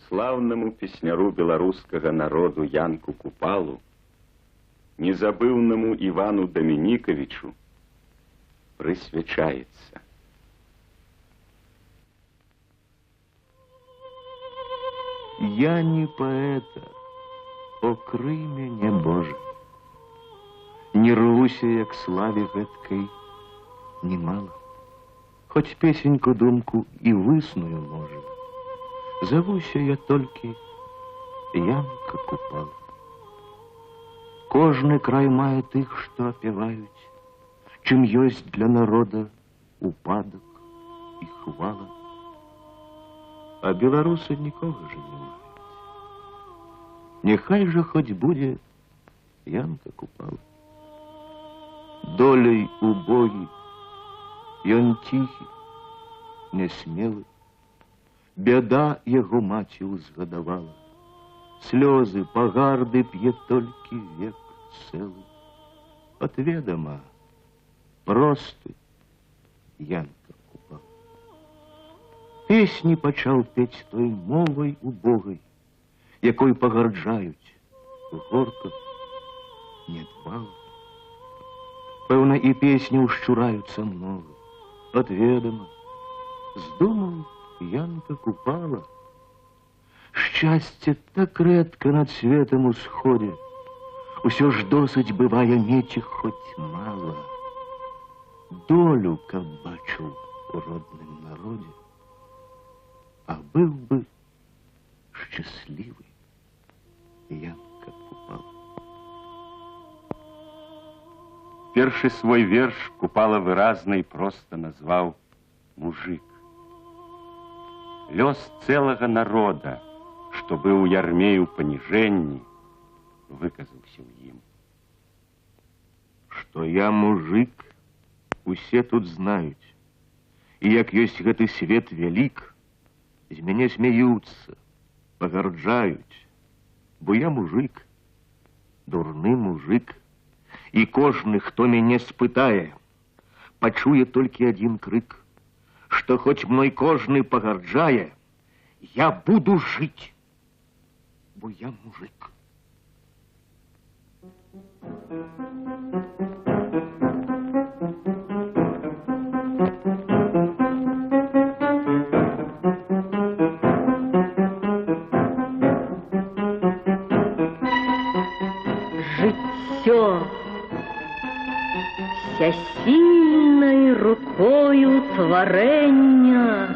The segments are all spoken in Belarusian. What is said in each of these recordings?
славному песняру беларускага народу Янку Купалу, незабыўнаму Ивану Доминиковичу, присвячается. Я не поэта, покрый мяне, Боже. Не рвуся, як славе гэткай, немало. Хоть песеньку, думку и высную, може. Зовуся я толькі Янка Купала. Кожны край мае тых, што апяваюць, чым ёсць для народа упадак і хвала. А беларусы нікога ж не маюць. Няхай жа хоць будзе Янка Купала. Доляй убогі, ён ціхі, нясмелы. Бяда яго маці ўзгадавала. Слёзы, пагарды п'е толькі век цэлы. От ведама, просты Янка Купала. Песні пачаў пець той мовай убогай, якой пагарджаюць горка, недбала. Пэўна, і песні ўшчураюцца многа. От ведама, здумаў Янка Купала. Шчасце так рэдка над светам усходзе. Усё ж досыць бывае меці хоць мала. Долю, каб бачыў у родным народзе, а быў бы шчаслівы Янка Купала. Першы свой верш Купала выразна і проста назваў «Мужик». Лёс цэлага народа, што быў у ярме і ў паніжэнні, выказаўся ў ім. Што я мужик, усе тут знаюць. І як ёсць гэты свет вялік, з мяне смяюцца, пагарджаюць, бо я мужик, дурны мужик. І кожны, хто мяне спытае, пачуе толькі адзін крык, што хоць мной кожны пагарджае, я буду жыць, бо я мужик. Жыццё сильной рукою творения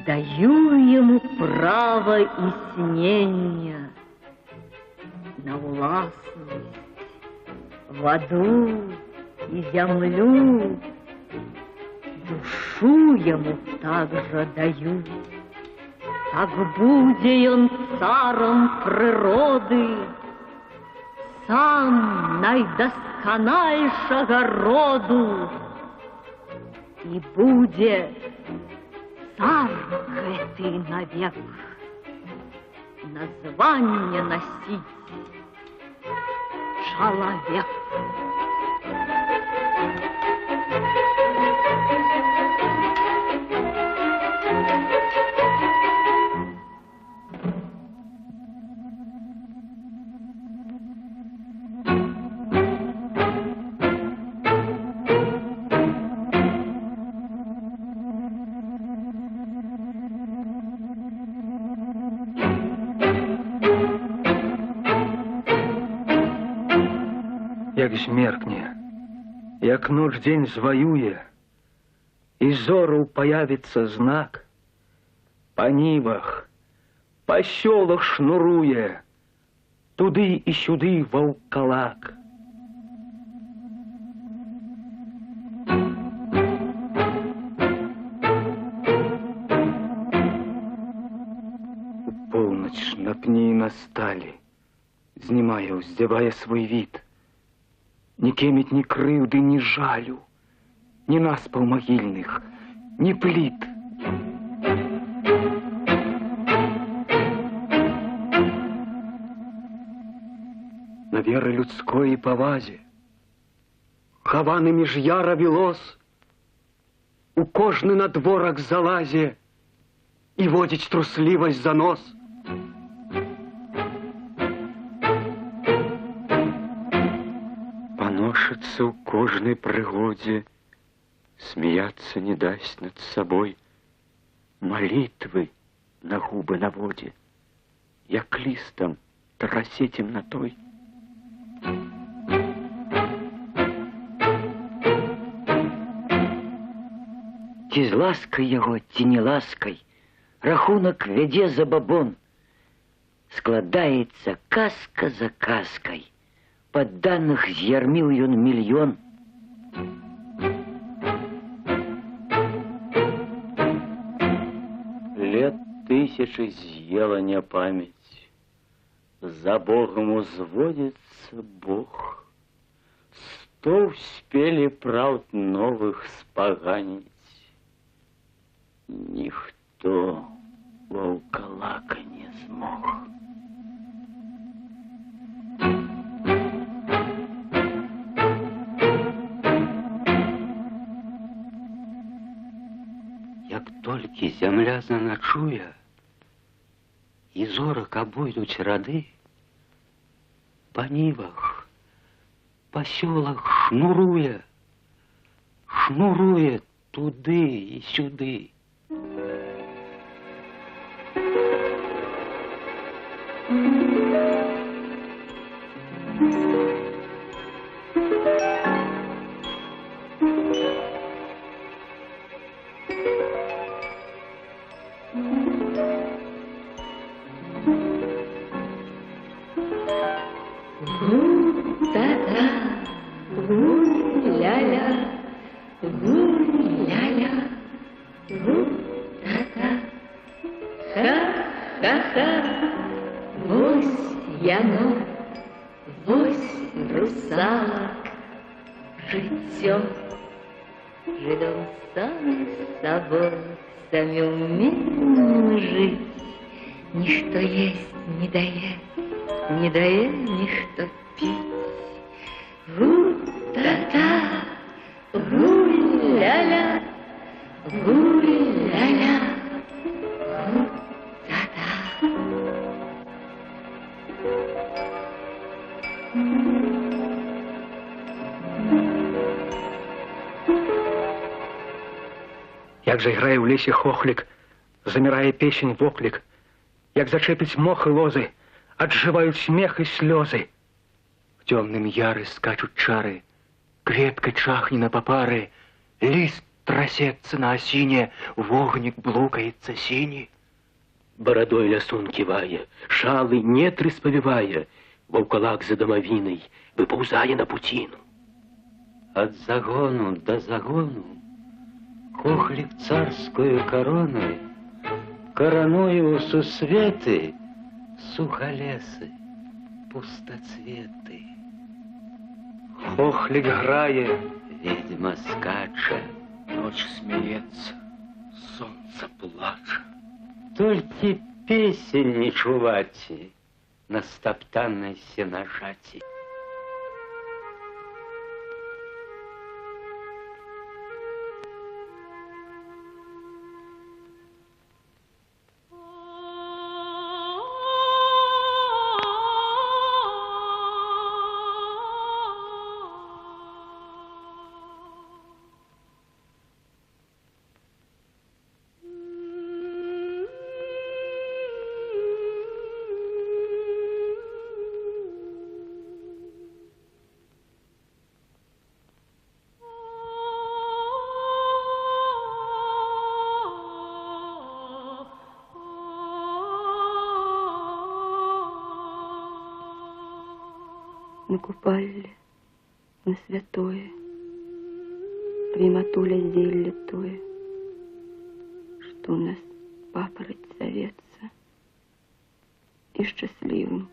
даю ему право існення на власность, воду и землю, душу ему также даю. Так буде он царом природы, сам найдасканальшага роду, и буде цар гэты навек, название носить человек. Як змеркне, як ноч дзень зваюе, і зору появіцца знак, па нівах, па сёлах шнуруе, туды і сюды ваўкалак. У полноч на пні насталі, знімае, уздзявае свой від. Ни кемить, ни крыўды, ни жалю, ни наспаў магільных, ни плит. На веры людской и павазе, хаваны між яра вілос, у кожны надворак залазе, і водзіць труслівасць за нос. Паношыцца ў кожнай прыгодзе, смяяцца не дасць над сабой, малітвы на губы наводзе, як лістам трасе темнотой. Ці з ласкай яго, ці не ласкай, рахунак вядзе забабон. Складаецца казка за казкай, падданых з'ярміў ён мільён. Лет тысячи з'ела няпамяць, за Богом узводится Бог. 100 успели правд новых споганить. Ніхто ваўкалака не змог. Як толькі зямля заначуе, і зорак абойдуць рады, па нівах, па сёлах шнуруе туды і сюды. Не дает ничто пить. Гу-та-та, гу-ля-ля, гу-ля-ля, гу-та-та. Як же играя в лесе хохлик, замирая песень в оклик, як зачепить мох и лозы, отживают смех и слезы. В темном яры скачут чары, крепко чахни на попары, лист трясется на осине, вогник блукается синий. Бородой лясун кивая, шалы нетры спавівая, ваўкалак за домовиной, выпаўзае на путину. От загону до загону хохлик царскую короной короною сусветы, сухолесы, пустоцветы. Хохлик грае, ведьма скача, ночь смеется, солнце плача. Только песен не чувать на стоптанной сенажати. На купалле, на святое, приматуля зелля тое, что у нас папороть зовется, и счастливым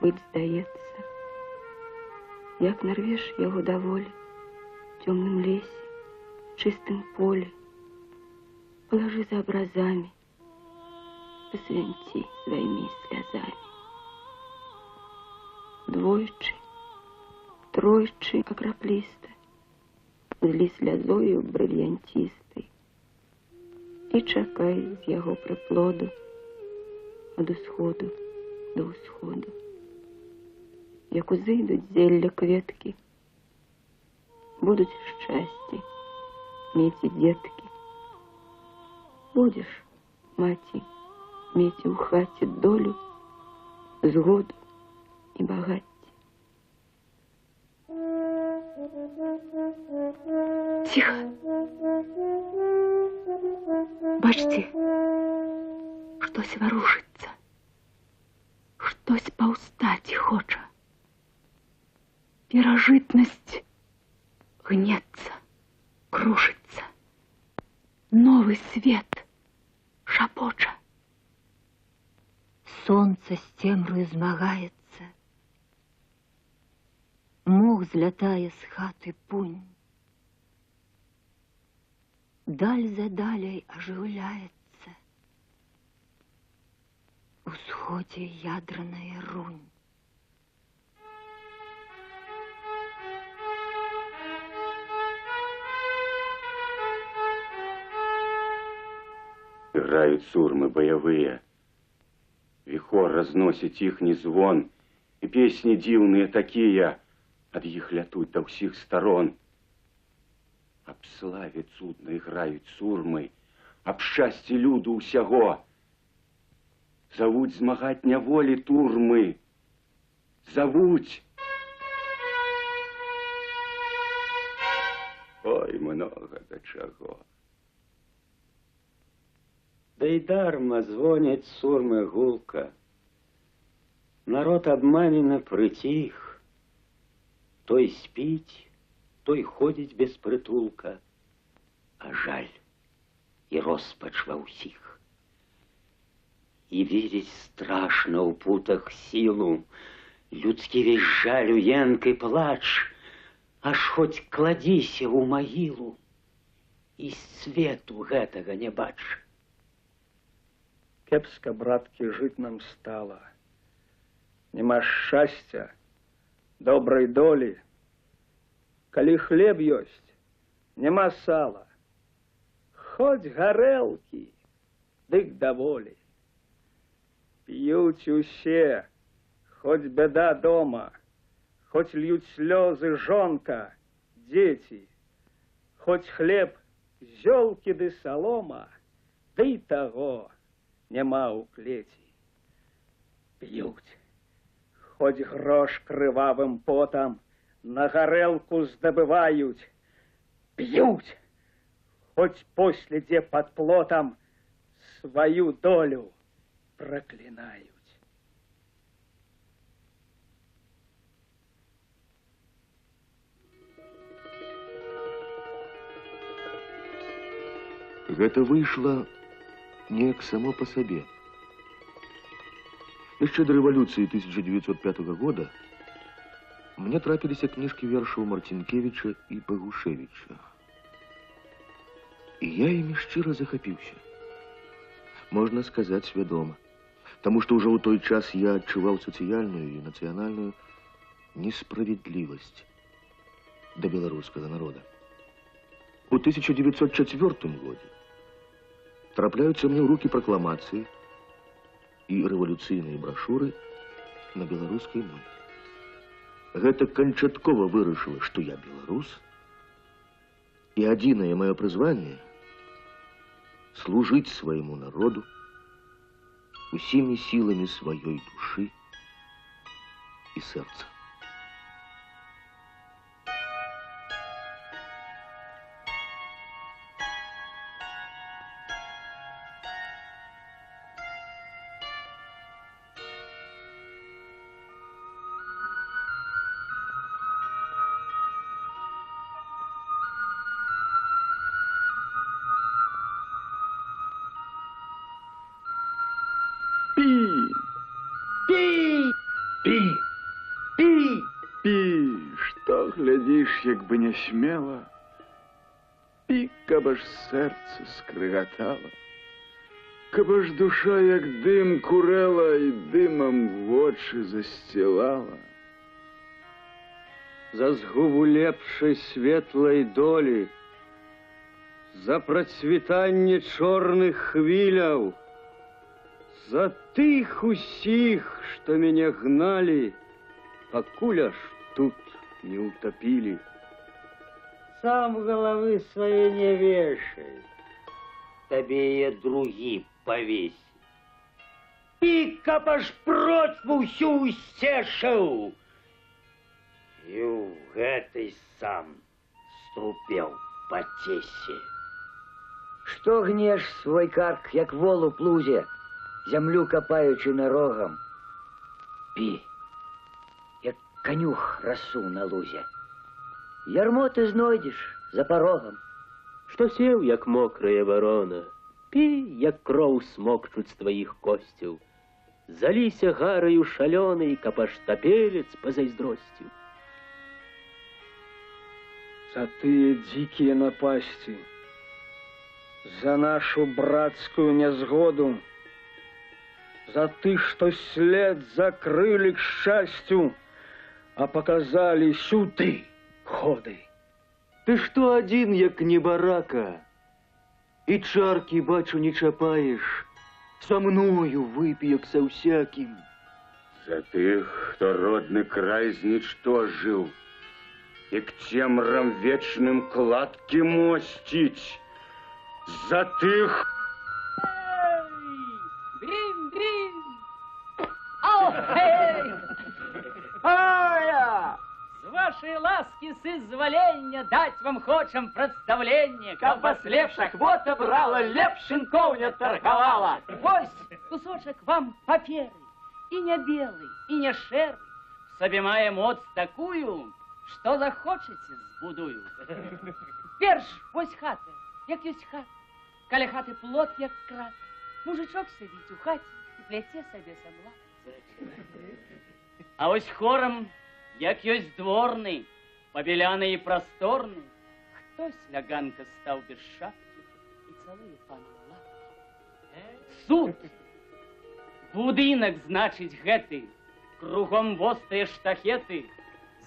быть здаецца. Як нарвеш яго даволі, в темном лесе, чистым поле, положи за образами, посвянти своими слезами. Двойчы, тройчы акраплісты, злі слязою брыльянцістай. і чакай з яго прыплоду ад усходу до ўсходу. Як узыдуць зелля кветкі, будуць шчасці мець і дзеткі. Будзеш, маці, мець у хаце долю, згоду і багацце. Ціха. Бачце, штось варушыцца, штось паўстаць хоча. Перажытнасць гнецца, крушыцца. Новы свет шапоча. Сонца з цемрою змагаецца. Мох злятае з хаты пунь. Даль за далей ажыўляецца. Усходзе ядраная рунь. Играют сурмы боевые. Вихор разносит ихний звон, и песни дивные такие от их лятуть до всех сторон. Об славе цудно играют сурмы, об счастье люду усяго. Зовуть змагать няволі турмы. Зовуть. Ой, много до чего. Да и дарма звонят сурмы гулка. Народ обманенно притих. Той спить, той ходить без притулка. А жаль и роспач ва ўсіх. И видеть страшно у путах силу, людский весь жаль, уенк и плач, аж хоть кладися у могилу, и свету гэтага не бач. Кепска, браткі, жыць нам стала. Нема шчасця, добрай долі. Калі хлеб ёсць, нема сала. Хоць гарэлкі, дык даволі. П'юць усе, хоць бяда дома, хоць льюць слёзы жонка, дзеці, хоць хлеб, зёлкі ды салома, ды і таго нема ў клеці. П'юць, хоць грош крывавым потам на гарэлку здабываюць. П'юць, хоць после дзе пад плотам сваю долю праклінаюць. Гэта выйшла неяк само по сабе. Яшчэ да рэвалюцыі 1905 года мне трапіліся кніжкі вершаў Марцінкевіча і Багушевіча. І я імі шчыра захапіўся. Можна сказаць, свядома. Таму што ўжо ў той час я адчуваў сацыяльную і нацыянальную несправядлівасць да беларускага народа. У 1904 годзе трапляюцца мне ў рукі пракламацыі і рэвалюцыйныя брашуры на беларускай мове. Гэта канчаткова вырашыла, што я беларус, і адзінае маё прызванне — служыць свайму народу усімі сіламі сваёй душы і сэрца. Что глядишь, як бы не смело, пі, каб аж серце скриготало, каб аж душа, як дим, курела і димом в очі застілала. За згубу лепшай светлай долі, за працвітанне чорных хвіляў, за тых усіх, што мяне гналі, пакуль аж тут не утопілі. Сам головы своей не вешай, табе яе другі повесить. И капаш прочь бы ўсю усцешыў. И ў гэтай сам струпеў па цесе. Что гнешь свой карк, як вол у плузе, зямлю капаючы нарогам? Пі, як конюх расу на лузе. Ярмо ты знойдешь за порогом. Што сеў, як мокрая ворона, пі, як кроў смокчуць з тваіх косцяў. Заліся гараю шалёнай, каб аж тапелец пазайздросціў. За тыя дзікія напасці, за нашу братскую нязгоду, за тых, што след закрылі к шчасцю, а показалі сюды ходы. Ты што адзін, як небарака, і чаркі, бачу, не чапаеш, са мною выпі, як са ўсякім. За тых, хто родны край знічтожыў, і к цемрам вечным кладкі мосціць. За тых... Дрим! Ау, эй! Оля! С вашей ласки, с изволения дать вам хочем представление, каб вас лепша квота брала, лепшинков не торговала. Вось кусочек вам паперы, и не белый, и не шерый. В собі мае моц такую, что захочете, збудую. Перш, вось хата, як ёсць хата. Каля хаты плот, як крат. Мужичок сидить у хаті і плеце собі самла. А ось хором, як ёсць дворны, побеляны і просторны, хтось ляганка стаў без шапки і цалуе пана лапки. Суд! Будынак, значыць, гэты, кругом востыя штахеты,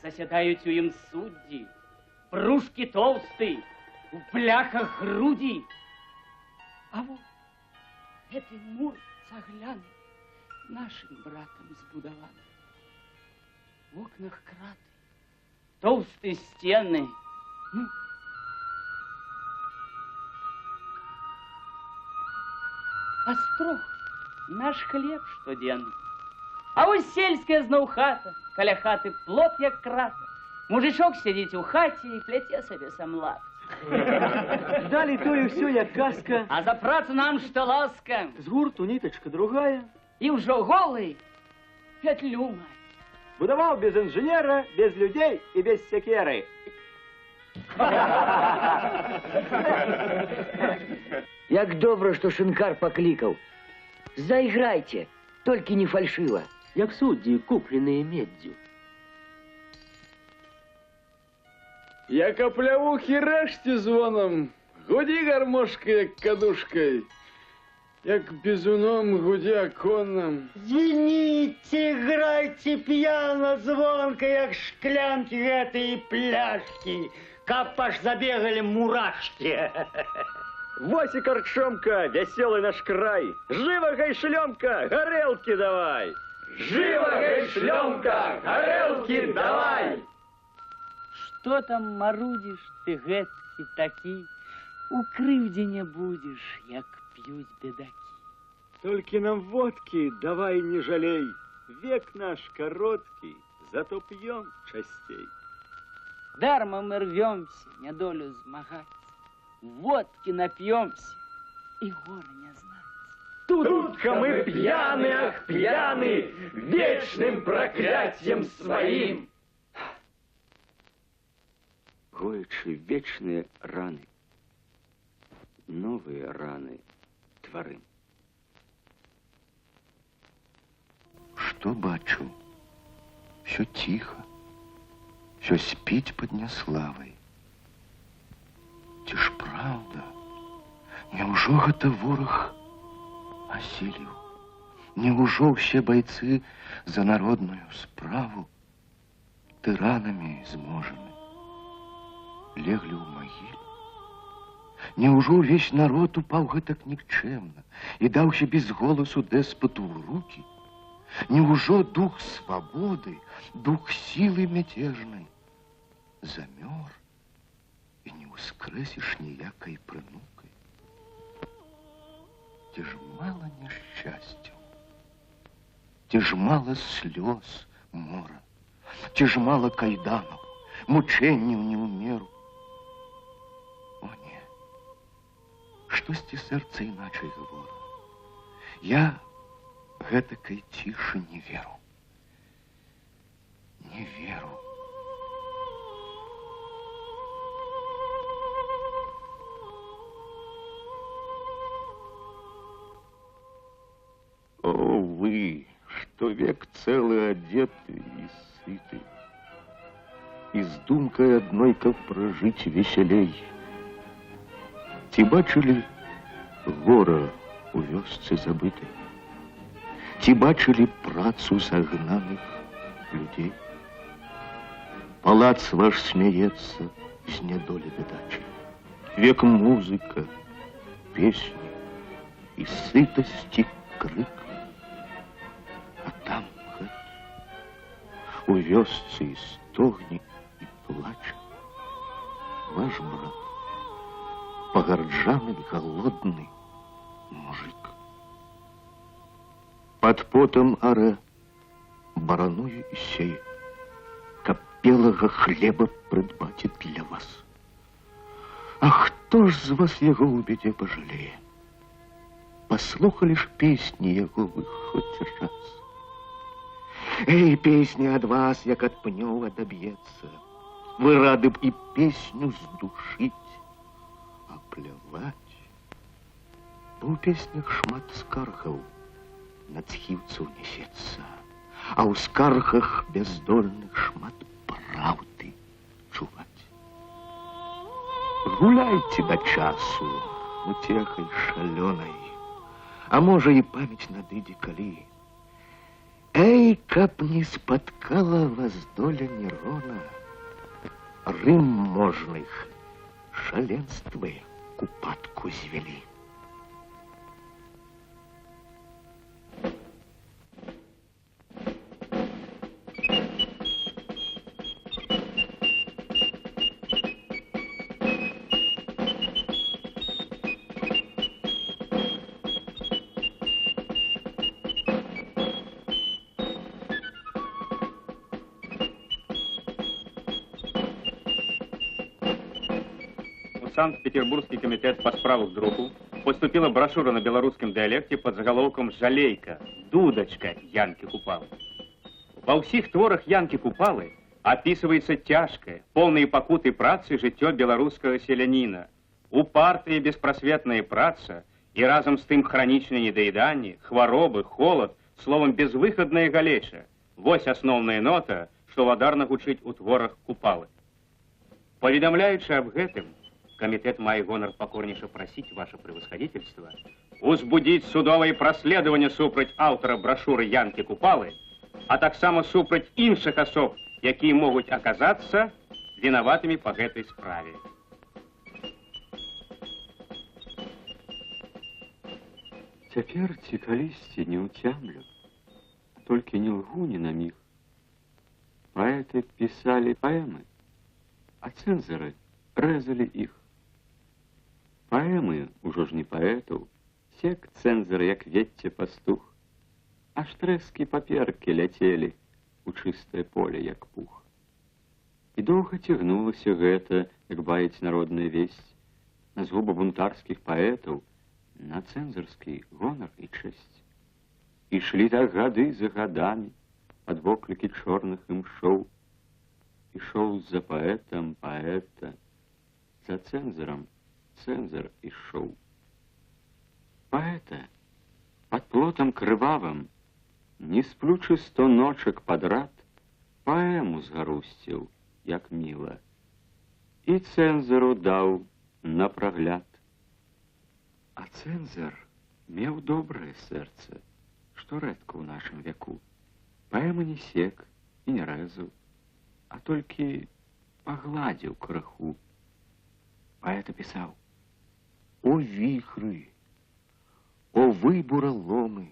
засядаюць у ім суддзі, брушкі тоўсты, у бляхах грудзі. А вот гэты мур цагляны нашим братам збудаваны. В окнах краты, толстые стены. Ну, острог наш хлеб штоденный. А вось сельская зноў хата, каля хаты плот як крата. Мужичок сидіць у хаті і пляце сабе самлад. Далі тое ўсё, як казка. А за працу нам што ласка. З гурту нітачка другая. І ўжо голы петлю мае. Будаваў без інжынера, без людзей і без сякеры. Як добра, што шинкар паклікаў. Зайграйце, толькі не фальшыва. Як суддзі, купленыя меддзю. Як аплявухі рэшце звонам, гудзі гармошкай, як кадушкай, як бізуном гудзі аконам. Звініце, грайце п'яна, звонка, як шклянкі гэтыя пляшкі, каб аж забегалі мурашкі. Вось і карчомка, вясёлы наш край. Жыва, гай, шлёмка, гарэлкі давай. Жыва, гай, шлёмка, гарэлкі давай. Что там марудишь ты гэткі такі? У крыўдзе не будешь, як п'юць бедакі. Только нам водки давай не жалей. Век наш короткий, зато пьем частей. Дарма мы рвемся нядолю змагаць. Водки напьемся и горы не знать. Тутка мы пьяны, ах, пьяны, вечным проклятием своим. Гоючи вечные раны, новые раны творим. Что бачу? Все тихо, все спить под Няславой. Ці ж правда? Няўжо гэта вораг асіліў? Няўжо ўсе бойцы за народную справу тыранамі зможаны леглі ў магілу? Няўжо ўвесь народ упаў гэтак нікчэмна і даўся без голасу дэспату ў рукі? Няўжо дух свабоды, дух сілы мяцежнай замёр і не ўскрэсіш ніякай прынукай? Ці ж мала няшчасцяў? Ці ж мала слёз мора? Ці ж мала кайданаў, мучэнняў не ў меру? О, не, штосьці сэрца іначай гавора. Я гэтакай цішы не веру. Не веру. О, вы, что век целый одеты и сыты, и с думкой одной, как прожить веселей. Ці бачили гора у вёсцы забытой? Ці бачили працу загнаных людей? Палац ваш смеется з нядолі бедачай. Век музыка, песни и сытости крик. А там у вёсцы и стогне и плача ваш брат, погарджаны голодный мужик. Под потом аре барануе и сея, каб белого хлеба придбать для вас. А хто ж з вас яго ў бядзе пожалее? Послухали ж песни яго вы хоть раз. Эй, песня ад вас, як ад пнёў адаб'ецца. Вы рады б і песню здушыць, а пляваць. Бо ў песнях шмат скаргаў на цхіўцаў несецца, а ў скаргах бяздольных шмат праўды чуваць. Гуляйте до часу утехай шалёнай, а можа і памяць надыдзе калі. Эй, каб не спаткала вас доля Нерона, Рым можных шаленствы к упадку звели. Санкт-Петербургский комитет по справах друку поступила брошюра на белорусском диалекте под заголовком «Жалейка, дудочка Янки Купалы». Во ўсіх творах Янки Купалы описывается тяжкое, полное пакуты працы жыццё белорусского селянина, упартая беспросветная праца и разом с тым хроничное недоедание, хваробы, холод, словом, безвыходная галеча. Вось основная нота, что ладарна гучыць у творах Купалы. Поведомляючи об гэтым, комитет мае гонор покорнейше просить ваше превосходительство узбудить судовое проследование супраць автора брошюры Янки Купалы, а таксама супраць іншых особ, якія могуць оказаться виноватыми по гэтай справе. Цяпер ці калісьці не ўцямлю, толькі не лгу ні на міг. Паэты пісалі паэмы, а цэнзары рэзалі іх. Паэмы ўжо ж не паэтаў, сек цэнзар, як вецце пастух, аж трэскі паперкі ляцелі у чыстае поле, як пух. І доўга цягнулася гэта, як баіць народная весць, на згубу бунтарскіх паэтаў, на цэнзарскі гонар і чэсць. Ішлі так гады за гадамі, пад воклікі чорных імшоў, ішоў за паэтам паэта, за цэнзарам цэнзар ішоў. Паэта пад плотам крывавым, не сплючы 100 ночак падрад, паэму згарусціў, як міла, і цэнзару даў на прагляд. А цэнзар меў добрае сэрца, што рэдка ў нашым веку. Паэмы не сек і не рэзаў, а толькі пагладзіў крыху. Паэт пісаў: О вихры, о выбуроломы,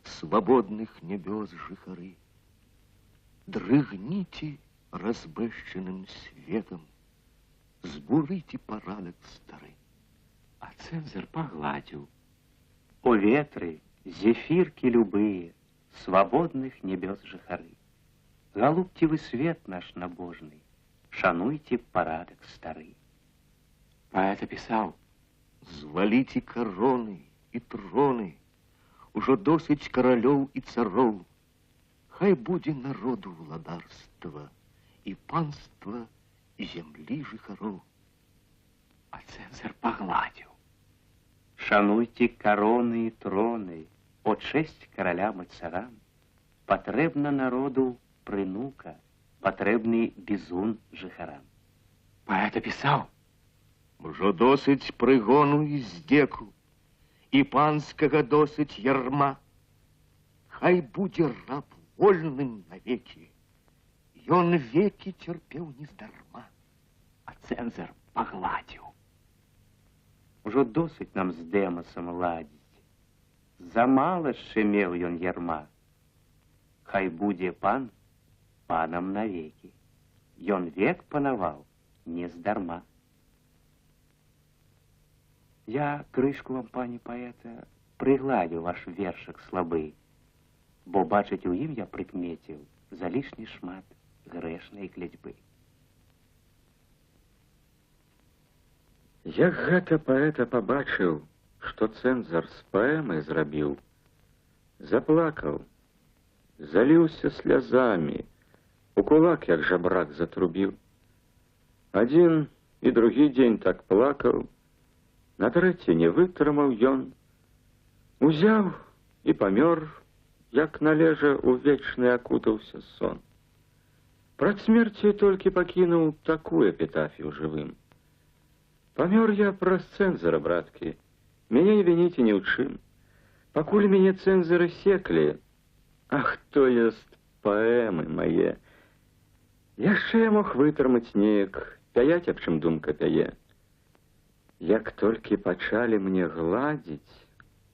свободных небес жихары, дрыгните разбэшчаным светом, збурыце парадак стары. А цэнзар пагладзіў. О ветры, зефирки любые, свободных небес жихары. Голубьте вы свет наш набожный, шануйте парадок стары. Паэт апісаў. Зваліце короны і троны, ужо досыць каралёў і цароў. Хай будзе народу владарства і панства і зямлі жыхароў. А цэнзар пагладзіў. Шануйте короны и троны, о честь королям и царам. Потребна народу принука, потребный бізун жихарам. Паэт апісаў. Ужо досыць прыгону і здзеку, і панскага досыць ярма. Хай будзе раб вольным навекі, ён векі цярпеў нездарма. А цэнзар пагладзіў. Ужо досыць нам з Дэмасам ладзіць. Замала шчэмеў ён ярма. Хай будзе пан панам навекі. Ён век панаваў нездарма. Я крышку вам, пані паэта, прыгладзіў ваш вершак слабы, бо бачыць у ім я прыкмеціў залішні шмат грэшнай клецьбы. Як гэта паэта пабачыў, што цэнзар з паэмай зрабіў, заплакаў, заліўся слязамі, у кулак, як жабрак, затрубіў. Адзін і другі дзень так плакаў, на трэці не вытрымаў ён, узяў і памёр, як належа у вечны акутаўся сон. Прад смерцю толькі пакінуў такую эпітафію жывым. Памёр я праз цэнзара, браткі, мяне не вініце ні ў чым. Пакуль мяне цэнзары секлі, ах, то ёсць паэмы мае. Яшчэ я мог вытрымаць неяк, пяяць, аб чым думка пяе. Як толькі пачалі мне гладзіць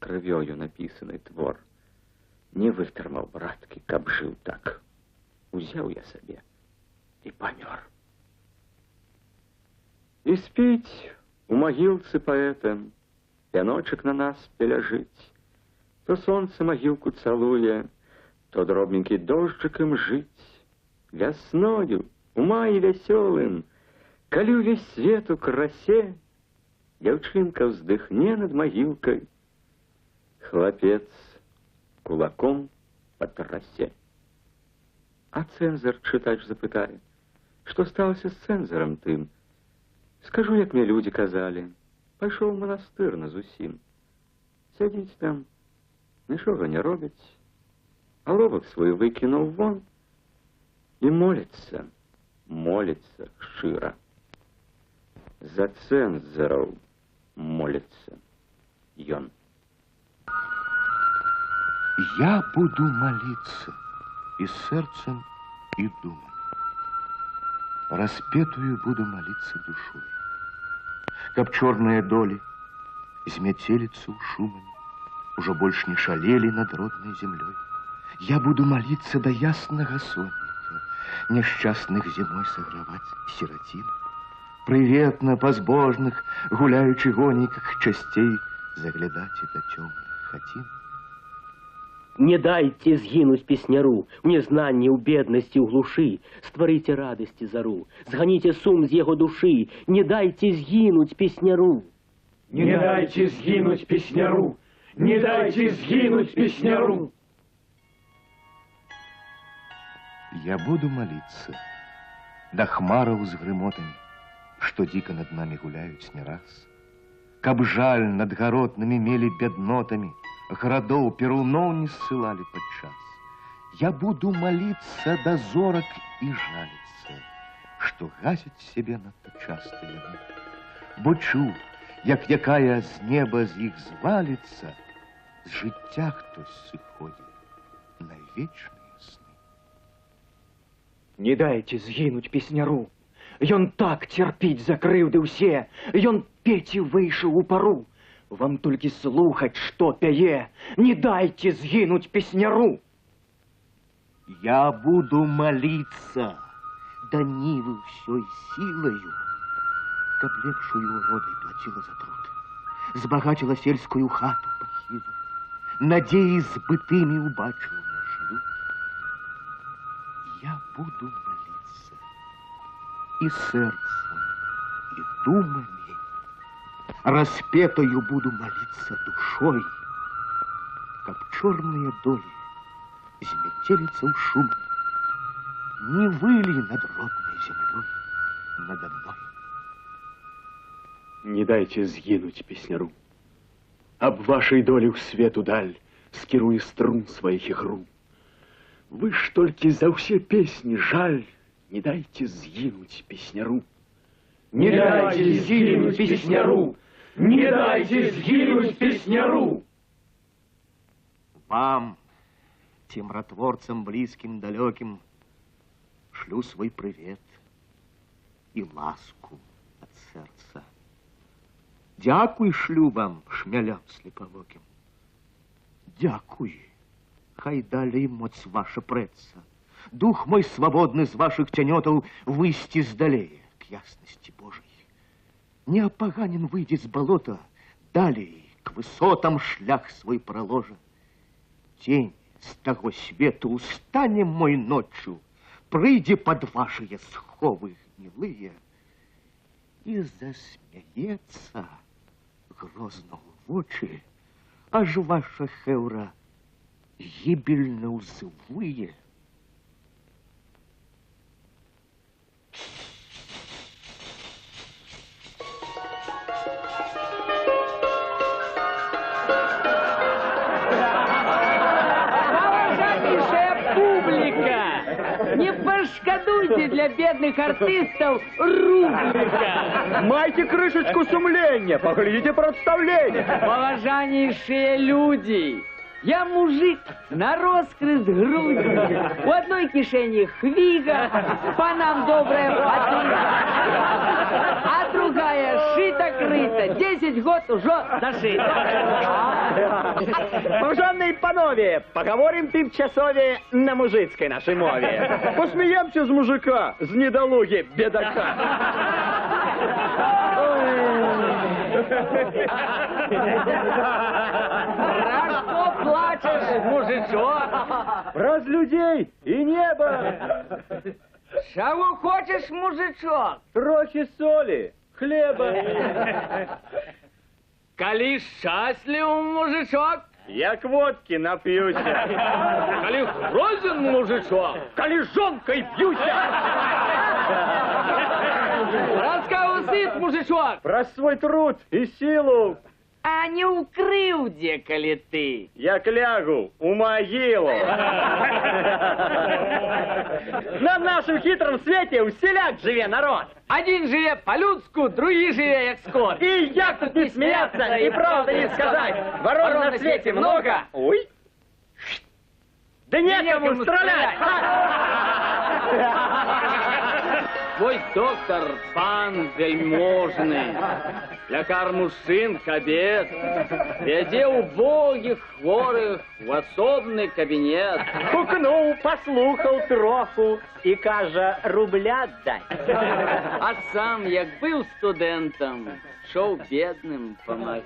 крывёю напісаны твор, не вытрымаў, браткі, каб жыў так. Узяў я сабе і памёр. І спіць у магілцы паэтам, пяночак на нас пеляжыць, то сонце магілку цалуе, то дробненькі дожджыкам жыць. Вясною, у маі вясёлым, калі ўвесь свет у красе, дзяўчынка ўздыхне над магілкай, хлапец кулаком патрасе. А цэнзар чытач запытае, што сталася з цэнзарам тым? Скажу, як мне людзі казалі, пайшоў у манастыр назусім. Сядзіць там, нічога не робяць, аловак свой выкінуў вон і моліцца, моліцца шчыра. За цэнзараў моліцца ён. Я буду молиться и сердцем, и думой. Распетую буду молиться душой. Каб черные доли зметелицы у шумами уже больше не шалели над родной землей. Я буду молиться до ясного сонника, несчастных зимой согревать сиротин. Приветно позбожных, гуляючи гонниках частей, заглядать и до темных хатин. Не дайте згинуть песняру, в незнанні, у бедности, у глуши, створите радости зару, сгоните сум з его души, не дайте згинуть песняру. Не дайте згинуть песняру, не дайте згинуть песняру. Я буду молиться до хмаров с грымотами, что дико над нами гуляют не раз. Каб жаль над гаротными мели беднотами, городов перуноў не ссылали подчас. Я буду молиться до зорок и жалиться, что гасит себе надто часто яны. Бо чу, як якая з неба з іх звалится, з жыцця хтось сыходит на вечные сны. Не дайте згинуть песняру, Ён так цярпіць за крыўды ўсе, ён пеці выйшаў у пару. Вам толькі слухаць, што пяе, не дайце згінуць песняру. Я буду молиться до нивы всей силою, каб лепшую уродой платила за труд, збагачила сельскую хату похилую, надеи сбытыми убачила наш люд. Я буду молиться и сердцем, и думами, распетою буду молиться душой, каб черные доли зметелица у шум, не выли над родной землей надо мной. Не дайте згинуть песняру. Об вашей доле ў свету даль скіруе струн сваіх ігру. Вы ж толькі за ўсе песні жаль, не дайте згинуть песняру. Не дайте згинуть песняру! Не дайте згинуть песняру! Вам, тем ротворцам близким, далеким, шлю свой привет и ласку от сердца. Дякуй шлю вам, шмелям слеповоким. Дякуй, хай далей моц ваша преца. Дух мой свободный з ваших тянетов высти сдалее к ясности Божией. Не опоганен выйдет с болота, далее к высотам шлях свой проложа. Тень с того света устанем мой ночью, прыйди под ваши сховы гнилые и засмеется грозно в очи, аж ваша хевра гибельно узывые. Не пошкодуйте для бедных артистов рублика. Майте крышечку сумления, поглядите представление. Поважанейшие люди, я мужик на роскрыт грудью. У одной кишени хвига, по нам добрая подруга, а другая шита-крыта, 10 год уже зашита. Поважанные панове, поговорим тимчасове на мужицкой нашей мове. Посмеемся з мужика, з недолуги бедака. Про что плачешь, мужичок? Раз людей и небо. Чего хочешь, мужичок? Трохи соли, хлеба. Коли счастлив, мужичок? Як водки напьюся. Коли грозен, мужичок? Коли жонкой бьюся. Раского сыт, мужичок? Про свой труд и силу. А не укрыл, где, коли ты? Як лягу у могилу. На нашем хитром свете усіляк живе народ. Один живе по-людску, другий живе як скот. И як тут не смеяться, и правда не сказать. Ворон на свете много. Ой. Да некому стрелять. Твой доктор, пан вельможный, лякар мужчин, кабет, вядзе убогих хворых в особный кабинет. Пукнул, послухал троху и каже, рубля дай. А сам, як был студентом, шел бедным помогать.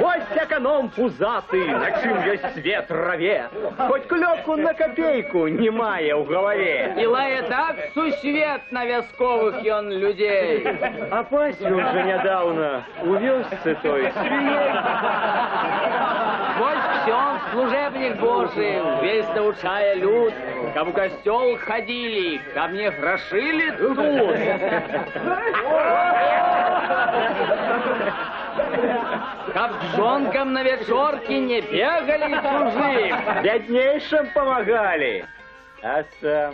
Ось эконом пузатый, на чым ёсць свет траве, хоть клёпку на копейку не мае ў галаве. И лае так сусвет на вязковых ён людей. А Пасю уже недавно у вёсцы той свиней. Вот он, служебник Божий, весь научая люд, каб в костел ходили, каб не грошили тут. Каб жонкам на вечорке не бегали чужим. Беднейшим помогали. А сам...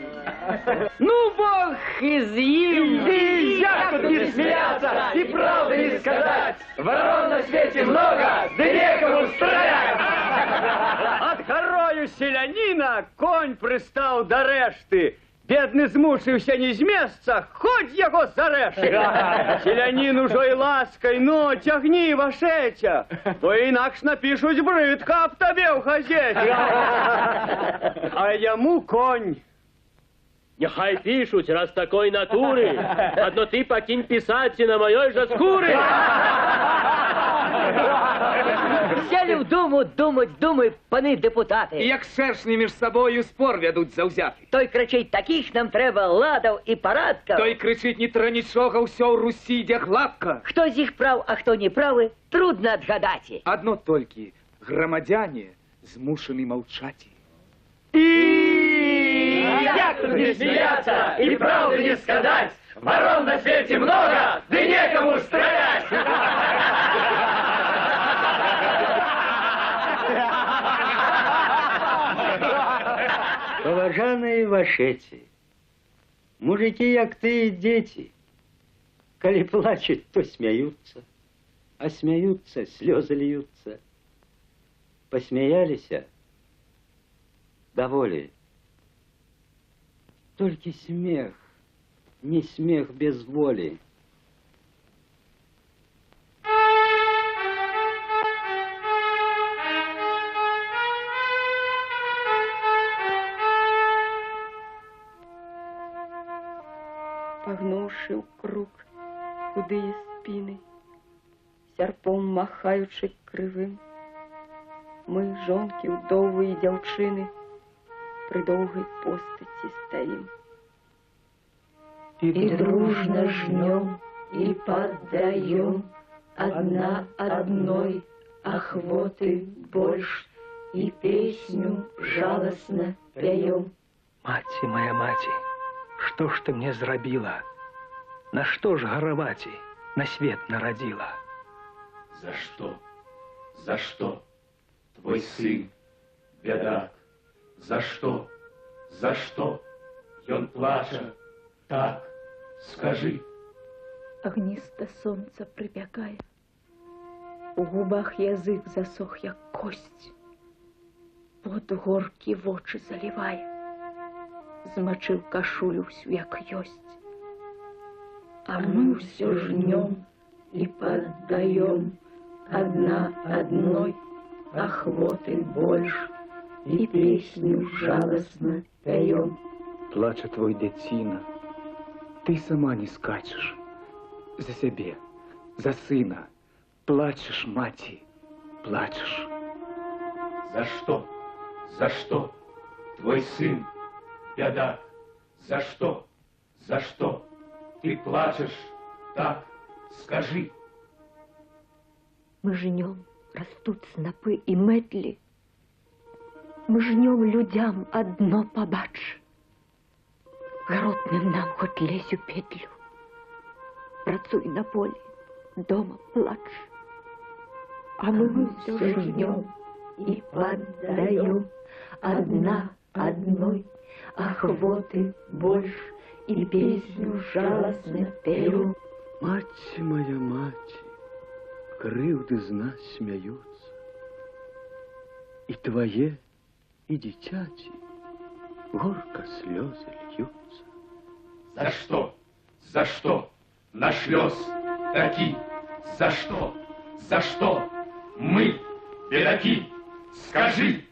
Ну, Бог изъим! И як тут не смеяться, и правды не сказать. Ворон на свете много, да некому стрелять. От горою селянина конь пристал до решты. Бедны змусыўся не з месца, хоць яго зарэж. Селянін ужо і ласкай, ну, цягні, Вашэця, бо інакш напішуць брыдка аб табе ў газеце. А яму конь. Нехай пишут, раз такой натуры. Одно ты покинь писать и на моей же скуры. Сели в думу, думай, паны депутаты. І як шершні між собою спор вядуть заўзяты. Той кричить, таких нам трэба ладаў і парадкаў. Той кричить, не тра нічога, ўсё ў Русі ідзе гладка. Хто з іх прав, а хто не правы, трудно адгадаць. Адно толькі грамадзяне змушаны маўчаць. Як тут не смеяться и правду не сказать, ворон на свете много, да некому стрелять. Паважаныя Вашэці, мужики, як ты, дети, коли плачут, то смеются, а смеются, слезы льются. Посмеялись, доволі. Только смех, не смех без воли. Пагнуўшы ў круг худыя спіны, сярпом махаючы крывым, мы, жонкі, ўдовы і дзяўчыны, пры доўгай постаці стаім. И дружно жнем, и поддаем одна одной охоты больше, и песню жалостно пяем. Маці моя маці, што ж ты мне зрабіла? На што ж гараваці на свет нарадзіла? За что? За что? Твой сын, бядак, за что? За что? Ён плача, так, скажи. Огнисто солнце прибегая, у губах язык засох, як кость, под горкі вочы заливая, змочил кашулю всю, як ёсть. А мы все жнем и поддаем одна одной охоты больше, и песню жалостно пяем. Плача твой дзяціна, ты сама не скачешь. За сябе, за сына. Плачешь, маці, плачешь. За что? За что? Твой сын, бядак, за что? За что? Ты плачешь, так, скажи. Мы жнем, растут снопы и медли. Мы жнем людям одно побач. Гаротным нам хоть лезь у петлю. Працуй на поле, дома плачь. А мы все жнем и поддаем одна одной охоты больше, и песню жалостно пеем. Мать моя, мать, крыўды з нас смяются. И твое, и дитяти горько слезы льются. За что? За что? Наш лёс таки. За что? За что? Мы, бедаки, скажи.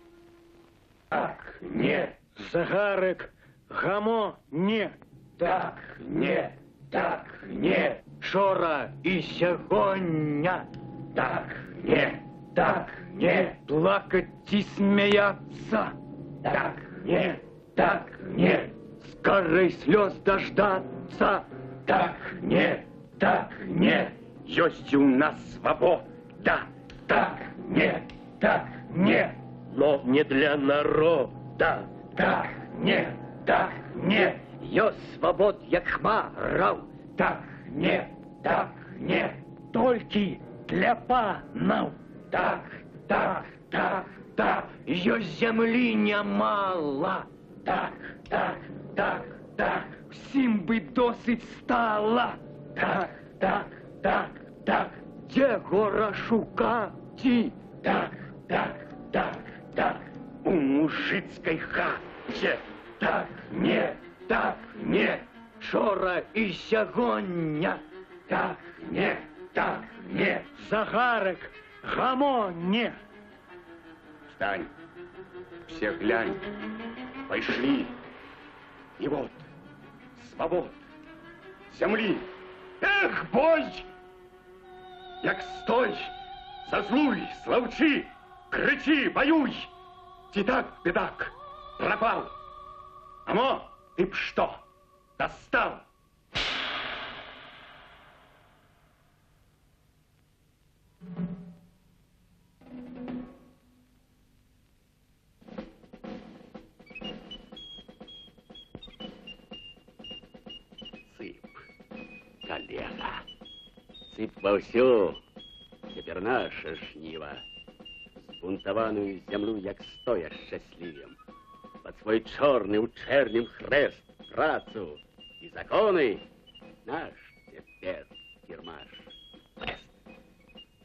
Так, не. Загарек, гамо, не. Так, не. Так, не. Шора и сягоння. Так, не. Так, не. Плакать и смеяться. Так, не. Так, не. Скорей слез дождаться. Так, не. Так, не. Есть у нас свобода. Так, не. Так, не. Но не для народа. Так, не. Так, не. Есть свобод, як хмаров. Так, не. Так, не. Только для панов. Так, так, так, так. Есть земли немало. Так, так, так, так. Всім би досить стало. Так, так, так, так. Де гора шукати? Так, так, так, так. У мужицькой хаті. Так, не. так не, Вчора і сягоння. так не. Загарек, гамонне. Встань, все глянь, пошли. И вот, свобод, земли. Эх, бой! Як стой, зазлуй, славчи, кричи, воюй. Ти так, бедак, пропал. Амо, ты б что, достал? Сып, коллега, сып вовсю, теперь наша жнива. Збунтованую землю, як стоя щасливим, под свой черный учерним хрест, працу и законы наш теперь кирмаш. Вест.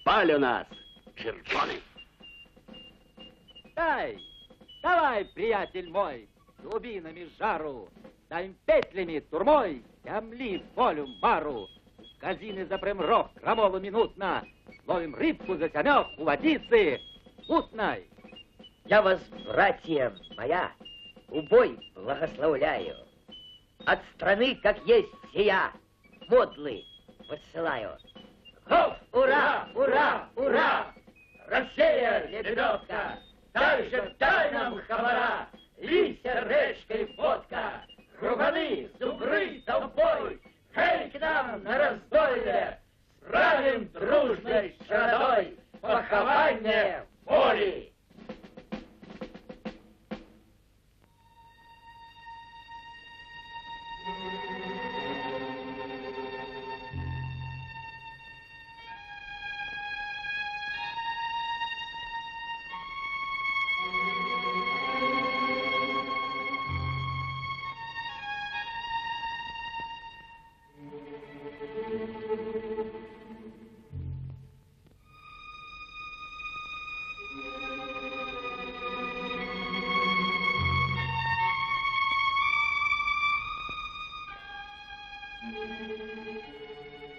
Паль у нас, червоный. Давай, приятель мой, глубинами жару, дай петлями турмой, ямли волю мару. В казины запрем рог крамолу минутно, ловим рыбку за тямек у водицы, утной. Я вас, братья моя, убой благословляю. От страны, как есть сия, модлы посылаю. Хоп, ура, ура, ура! Россия, лебедовка, дальше дай нам хабара, лися речкой водка, рубаны, зубры, толпой, хей к нам на раздолье, справим дружной чередой похование воли.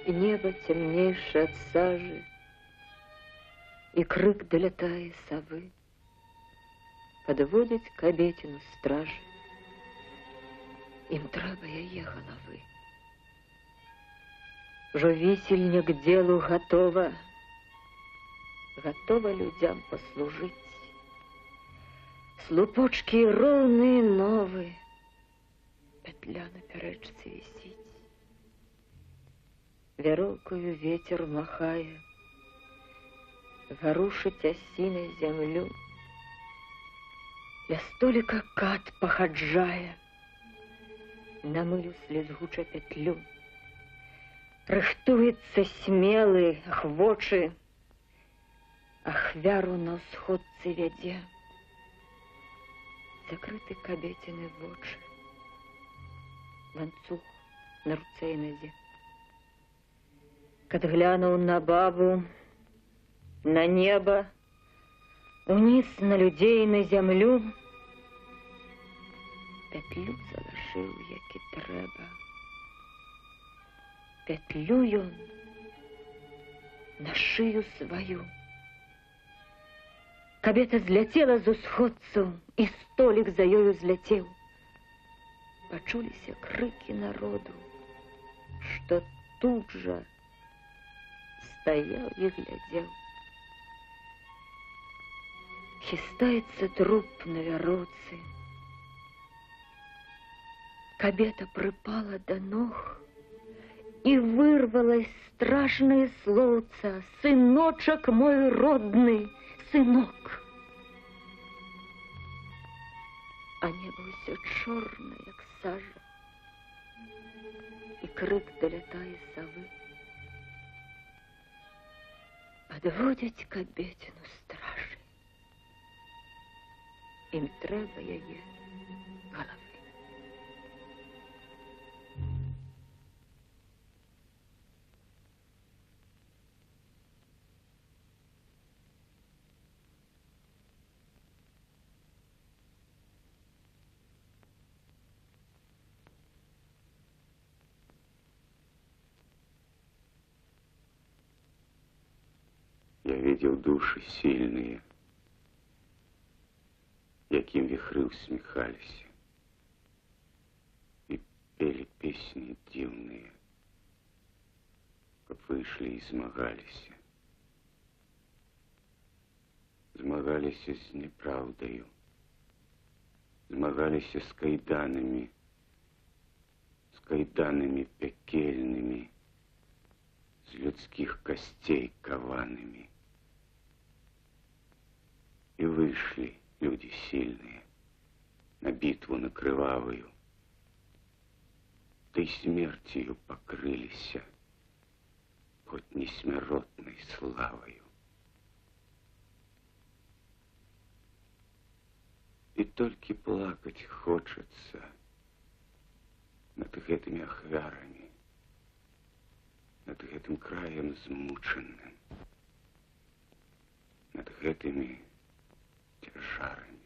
Небо темнейшее от сажи, и крик долетая совы подводить к обетину стражи. Им треба яе головы. Жо висельня к делу готова, готова людям послужить. Слупочки ровные новые, петля на перечце висит. Веровкою ветер махая, ворушить осиной землю. Ля столика кат похаджая, намылю слезгуча петлю. Рыхтуется смелый, охвочи, ахвяру на сходцы вядзе. Закрыты кабетины вочы, ланцуг на руце и нозе. Кад глянуў на бабу, на небо, униз на людей, на землю, петлю залажыў, як і трэба. Петлю ён на шыю сваю. Кабета зляцела з усходцаў, і столік за ёю зляцеў. Пачуліся крыкі народу, што тут жа стоял и глядел. Хистается труп на вероўцы. Кабета припала до ног и вырвалось страшное словца: «Сыночек мой родный, сынок!» А небо все черное, как сажа, и крик долетает совы. Подводять к обетину стражи. Им треба яе головы. Я видел души сильные, яким вихры усмехались и пели песни дивные, как вышли и змагались. Змагались с неправдою, змагались с кайданами пекельными, с людских костей коваными. И вышли люди сильные на битву на кровавую, да и смертью покрылись, хоть не смертной славою. И только плакать хочется над гэтымі ахвярамі, над гэтым краем змучаным, над гэтымі цяжарамі.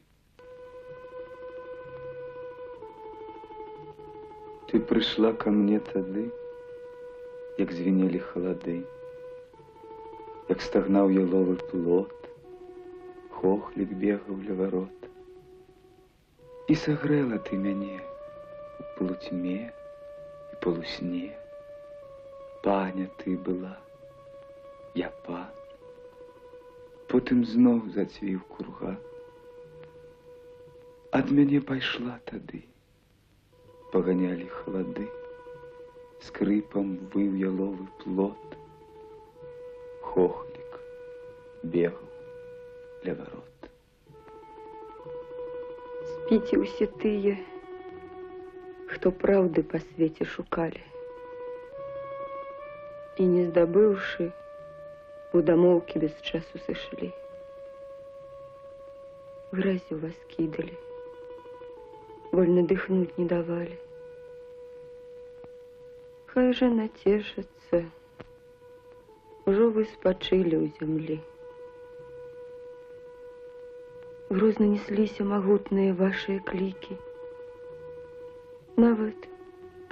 Ты пришла ко мне тады, як звенели холоды, як стагнаў яловы плот, хохлік бегаў ля ворот. І сагрэла ты мяне у полутьме і полусне. Паня ты была, я пан. Потым зноў зацвіў курган. Ад мяне пайшла тады, паганялі халады, скрипом выў яловы плот, хохлік бегаў ля ворот. Спіце ўсе тыя, хто праўды па свеце шукалі, і не здабыўшы, у дамоўкі без часу сышлі. Гразю вас кідалі, вольна дыхнуць не давалі. Хай жа нацешацца, ужо вы спачылі ў зямлі. Грозно несліся магутныя вашыя клікі. Нават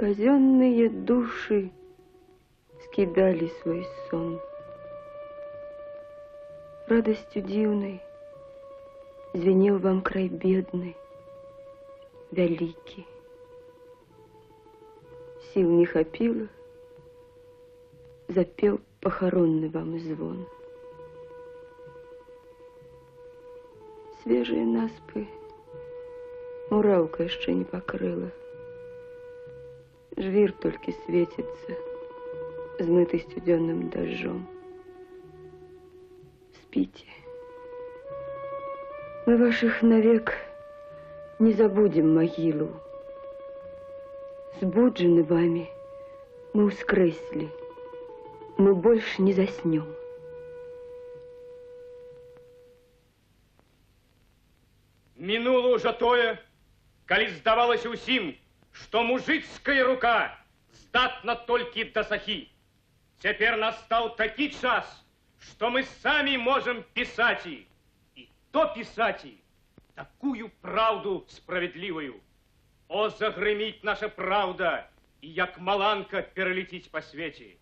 казённыя душы скідалі свой сон. Радасцю дзіўнай звенеў вам край бедны, вялікі. Сіл не хапіла, запеў пахаронны вам звон. Свежие наспы мураўка яшчэ не пакрыла. Жвір толькі свеціцца, змыты сцюдзённым дажджом. Спіце. Мы вашых навек не забудем магілу. Збуджаны вами мы ўскрэслі, мы больш не заснём. Мінула ўжо тое, калі здавалася ўсім, што мужыцкая рука здатна толькі да сахі. Цяпер настаў такі час, што мы самі можам пісаць і то пісаць такую праўду справядлівую. О, загрыміць наша праўда, і як маланка пералеціць па свеце.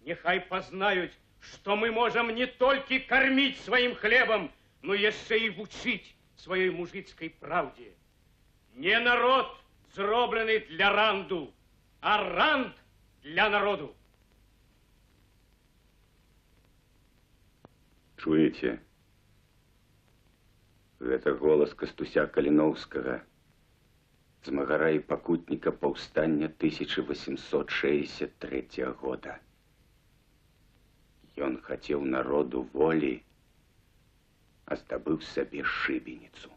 Няхай пазнаюць, што мы можам не толькі карміць сваім хлебам, но яшчэ і вучыць сваёй мужыцкай праўдзе. Не народ зроблены для ранду, а ранд для народу. Чуеце? Гэта голас Кастуся Каліноўскага, змагара і пакутніка паўстання 1863 года. Ён хацеў народу волі, а здабыў сабе шыбеніцу.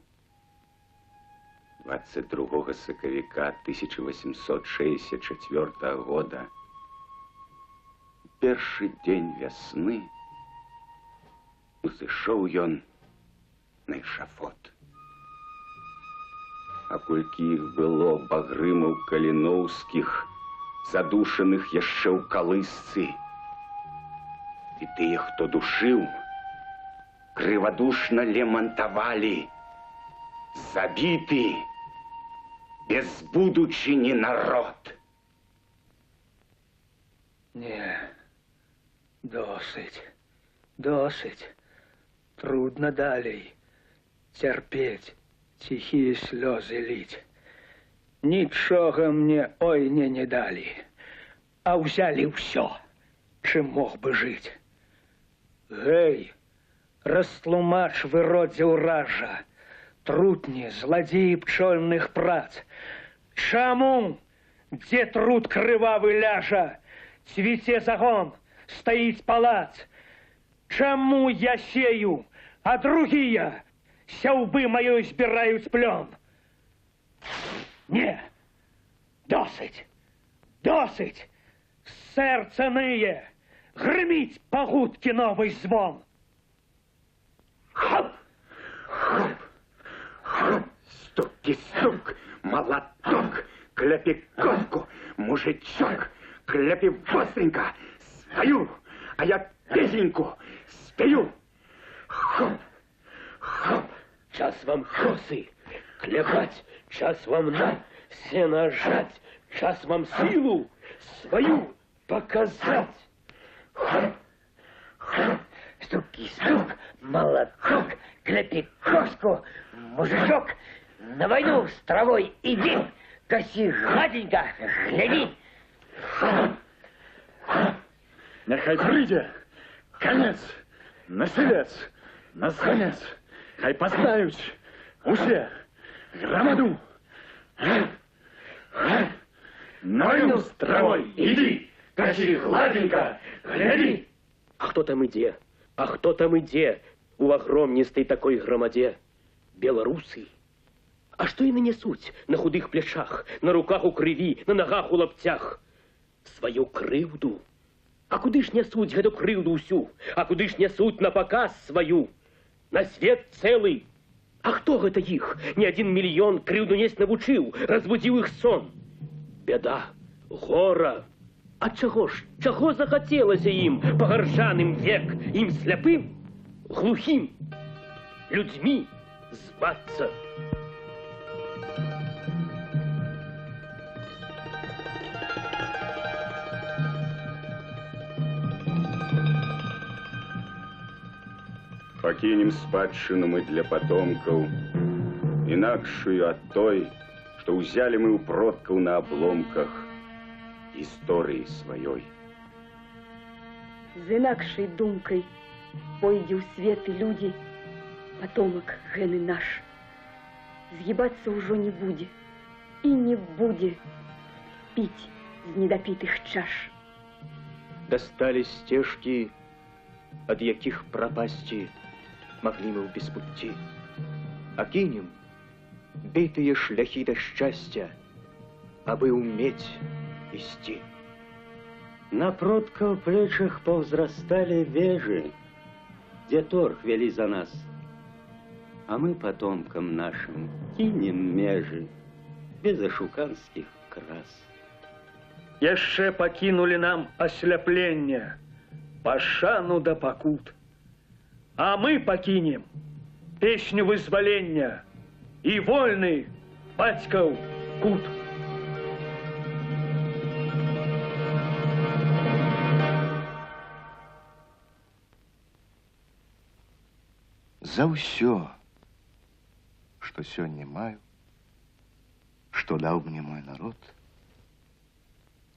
22 сакавіка 1864 года, першы дзень вясны, узышоў ён на эшафот. А колькі іх было багрымаў каліноўскіх, задушаных яшчэ ў калысцы, і тыя, хто душыў, крывадушна лемантавалі, забіты, без будучыні народ. Не, досыць. Досить. Трудно далей терпеть, тихие слезы лить. Нічога мне ой не дали, а взяли все, чим мог бы жить. Гей, растлумач выродзе уража, трутні, злодеи пчольных прац. Чаму, где труд крывавы ляжа, цвіце загон, стоит палац? Чаму я сею, а другие сяўбы маёй збіраюць плён? Не, досыть, досыть, сердце ные, гремить пагудки новый звон. Хоп, хоп, хоп, стук-стук, молоток, кляпи коску, мужичок, кляпи быстренько, свою, а я песеньку спою. Хоп, хоп. Час вам косы клепать, час вам на сено жать, час вам силу свою показать. Хоп, хоп, стук-стук, молоток, клепи коску, мужичок, на войну с травой иди, коси гладенько, гляди. Нехай прийде конец, населец, названец, хай познають усе громаду. На войну с травой иди, коси гладенько, гляди. А кто там иде? А кто там иде у огромнистой такой громаде? Белорусы. А что и нанесуть на худых плечах, на руках у криві, на ногах у лаптях? Свою кривду. А куды ж нясуть гэту крыўду ўсю? А куды ж нясуть на показ сваю? На свет целый. А хто гэта іх? Ни 1 мільён крыўду несць навучыў, разбудзіў іх сон. Бяда, гора. А чаго ж? Чаго захацелася ім, пагаршаным век, ім сляпым, глухім, людзьмі звацца? Покинем спадчыну мы для потомкаў, інакшую ад той, што ўзялі мы ў продкаў на абломках гісторыі сваёй. З інакшай думкай пойдзе ў свет і людзі, потомак гэны наш. Згибацца ўжо не будзе, і не будзе піць з недапітых чаш. Достали стежки, ад якіх прапасці маглі мы ў беспутці. Акінем бітыя шляхі да шчасця, абы ўмець ісці. На продкаў плечах паўзрасталі вежы, дзе торг вялі за нас. А мы потомкам нашим кинем межы без ашуканскіх крас. Яшчэ пакінулі нам асляпленне, пашану да пакут. А мы пакінем песню вызвалення і вольны бацькаў кут. За ўсё, што сёння маю, што даў мне мой народ,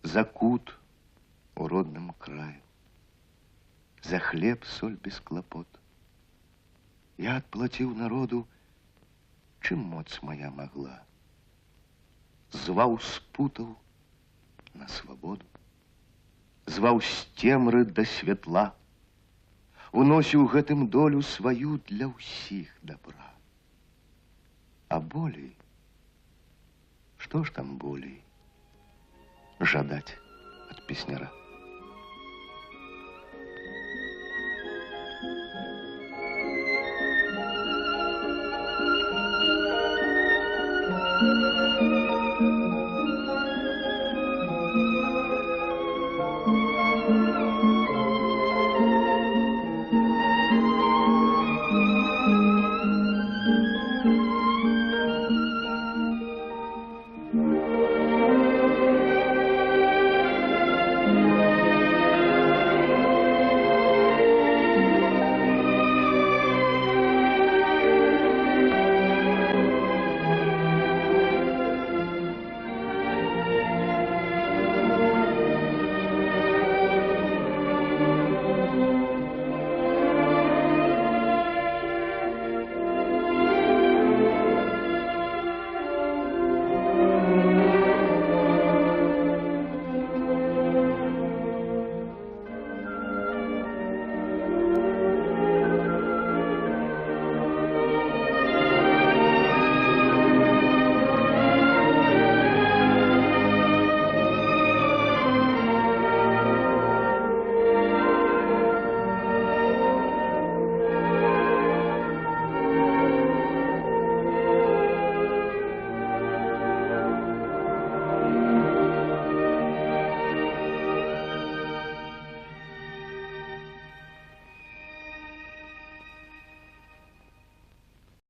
за кут у родным краю, за хлеб, соль без клопот. Я отплатил народу, чым моц моя могла. Зваў спутаў на свободу, зваў з цемры да святла, уносіў гэтым долю сваю для ўсіх добра. А болей, што ж там болей жадаць ад песняра?